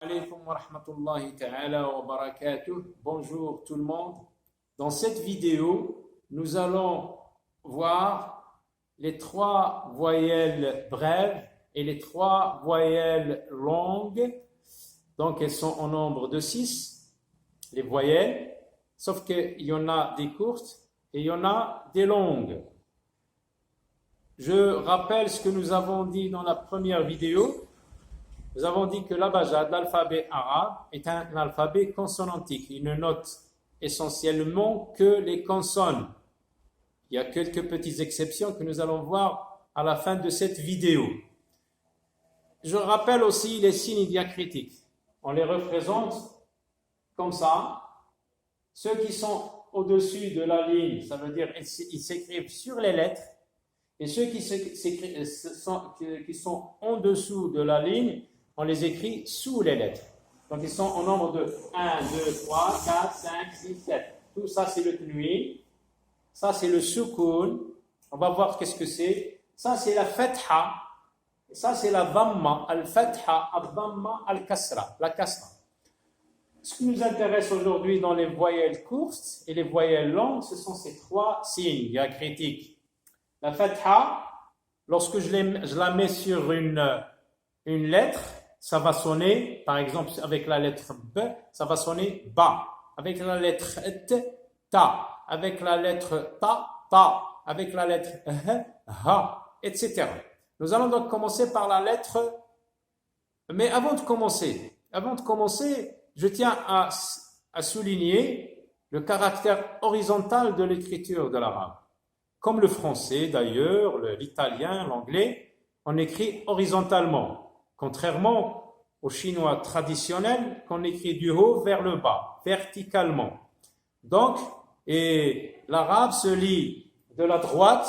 Alaykoum wa rahmatullahi ta'ala wa barakatuh. Bonjour tout le monde. Dans cette vidéo, nous allons voir les trois voyelles brèves et les trois voyelles longues. Donc, elles sont au nombre de 6, les voyelles, sauf qu'il y en a des courtes et il y en a des longues. Je rappelle ce que nous avons dit dans la première vidéo. Nous avons dit que l'abajad, l'alphabet arabe, est un alphabet consonantique. Il ne note essentiellement que les consonnes. Il y a quelques petites exceptions que nous allons voir à la fin de cette vidéo. Je rappelle aussi les signes diacritiques. On les représente comme ça. Ceux qui sont au-dessus de la ligne, ça veut dire qu'ils s'écrivent sur les lettres. Et ceux qui sont en dessous de la ligne, on les écrit sous les lettres. Donc, ils sont au nombre de 1, 2, 3, 4, 5, 6, 7. Tout ça, c'est le tanwin. Ça, c'est le soukoun. On va voir qu'est-ce que c'est. Ça, c'est la fatha. Ça, c'est la dhamma. Al-fatha, al-dhamma, al-kasra. La kasra. Ce qui nous intéresse aujourd'hui dans les voyelles courtes et les voyelles longues, ce sont ces trois signes diacritiques. La fatha, lorsque je la mets sur une lettre, ça va sonner, par exemple, avec la lettre B, ça va sonner ba. Avec la lettre T, ta. Avec la lettre ta. Avec la lettre ha, etc. Nous allons donc commencer par la lettre. Mais avant de commencer, je tiens à souligner le caractère horizontal de l'écriture de l'arabe. Comme le français d'ailleurs, l'italien, l'anglais, on écrit horizontalement. Contrairement au chinois traditionnel, qu'on écrit du haut vers le bas, verticalement. Donc, et l'arabe se lit de la droite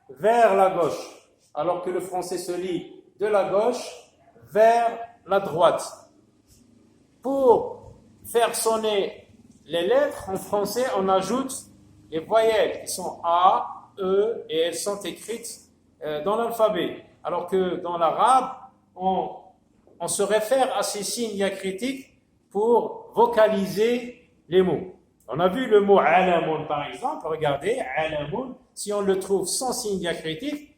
vers la gauche, alors que le français se lit de la gauche vers la droite. Pour faire sonner les lettres, en français, on ajoute les voyelles qui sont A, E, et elles sont écrites dans l'alphabet. Alors que dans l'arabe, on se réfère à ces signes diacritiques pour vocaliser les mots. On a vu le mot alamun par exemple. Regardez, alamun, si on le trouve sans signe diacritique,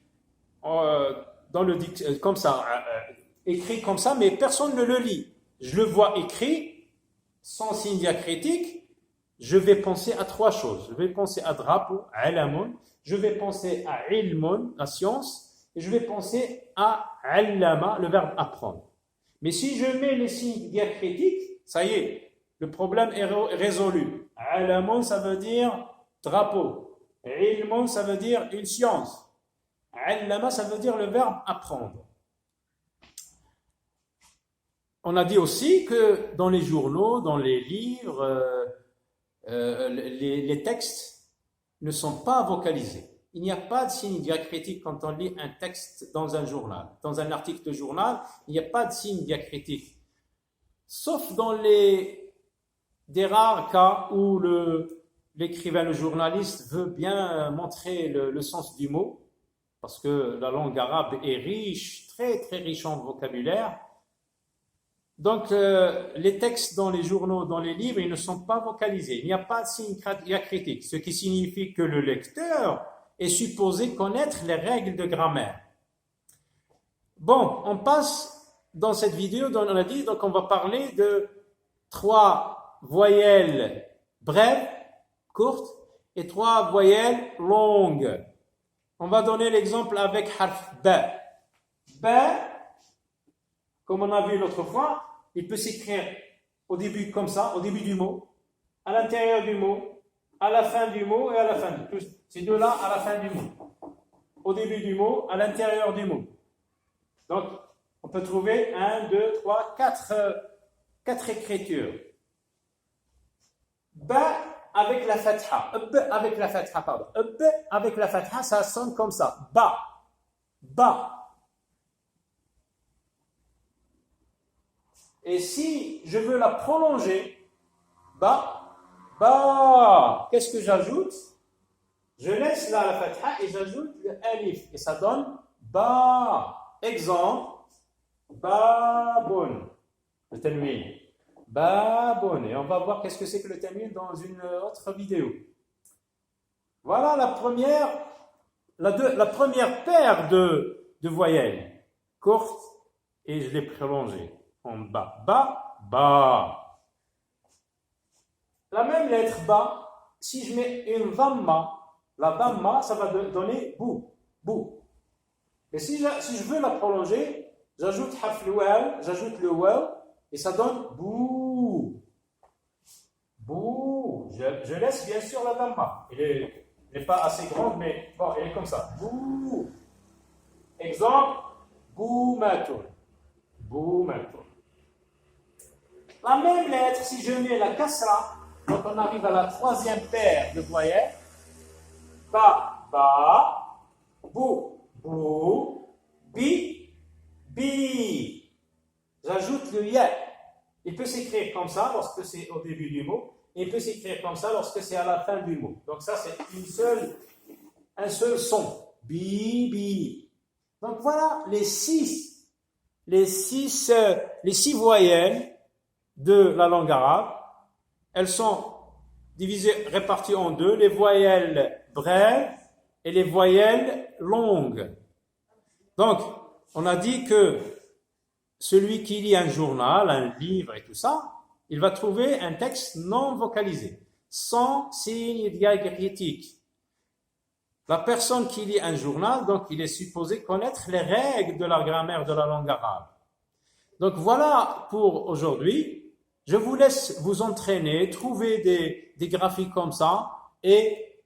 comme ça, écrit comme ça, mais personne ne le lit. Je le vois écrit sans signe diacritique. Je vais penser à trois choses. Je vais penser à drapeau, alamun. Je vais penser à ilmun, la science. Et je vais penser à allama, le verbe apprendre. Mais si je mets les signes diacritiques, ça y est, le problème est résolu. Alamun, ça veut dire drapeau. Ilmun, ça veut dire une science. Allama, ça veut dire le verbe apprendre. On a dit aussi que dans les journaux, dans les livres, les textes ne sont pas vocalisés. Il n'y a pas de signe diacritique quand on lit un texte dans un journal. Dans un article de journal, il n'y a pas de signe diacritique. Sauf dans des rares cas où l'écrivain, le journaliste veut bien montrer le sens du mot, parce que la langue arabe est riche, très très riche en vocabulaire. Donc, les textes dans les journaux, dans les livres, ils ne sont pas vocalisés. Il n'y a pas de signe diacritique, ce qui signifie que le lecteur est supposé connaître les règles de grammaire. Bon, on passe dans cette vidéo, on a dit, donc on va parler de trois voyelles brèves, courtes, et trois voyelles longues. On va donner l'exemple avec harf ba. Ba, comme on a vu l'autre fois, il peut s'écrire au début comme ça, au début du mot, à l'intérieur du mot, à la fin du mot et à la fin du mot. Ces deux-là à la fin du mot. Au début du mot, à l'intérieur du mot. Donc, on peut trouver 1, 2, 3, 4 écritures. Ba avec la fatha. Avec la fatha, pardon. Avec la fatha, ça sonne comme ça. Ba. Ba. Et si je veux la prolonger, ba, qu'est-ce que j'ajoute? Je laisse là la fatha et j'ajoute le alif. Et ça donne ba. Exemple, babun. Le tanwin. Babon. Et on va voir qu'est-ce que c'est que le tanwin dans une autre vidéo. Voilà la première paire de voyelles courtes et je l'ai prolongée en bas. Ba. La même lettre ba, si je mets une dhamma, la dhamma, ça va donner bou. Et si je veux la prolonger, j'ajoute le waw, et ça donne bou. Je laisse bien sûr la dhamma. Elle n'est pas assez grande, mais bon, elle est comme ça. Bou. Exemple, boumatun. La même lettre, si je mets la kasra, donc on arrive à la troisième paire de voyelles. Ba, bou, bi. J'ajoute le ya. Il peut s'écrire comme ça lorsque c'est au début du mot, et il peut s'écrire comme ça lorsque c'est à la fin du mot. Donc ça, c'est un seul son. Bi. Donc voilà les six voyelles de la langue arabe. Elles sont réparties en deux, les voyelles brèves et les voyelles longues. Donc, on a dit que celui qui lit un journal, un livre et tout ça, il va trouver un texte non vocalisé, sans signe diacritique. La personne qui lit un journal, donc il est supposé connaître les règles de la grammaire de la langue arabe. Donc voilà pour aujourd'hui. Je vous laisse vous entraîner, trouver des graphiques comme ça et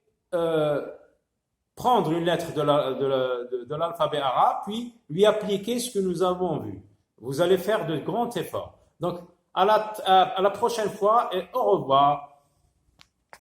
prendre une lettre de l'alphabet arabe, puis lui appliquer ce que nous avons vu. Vous allez faire de grands efforts. Donc, à la prochaine fois et au revoir.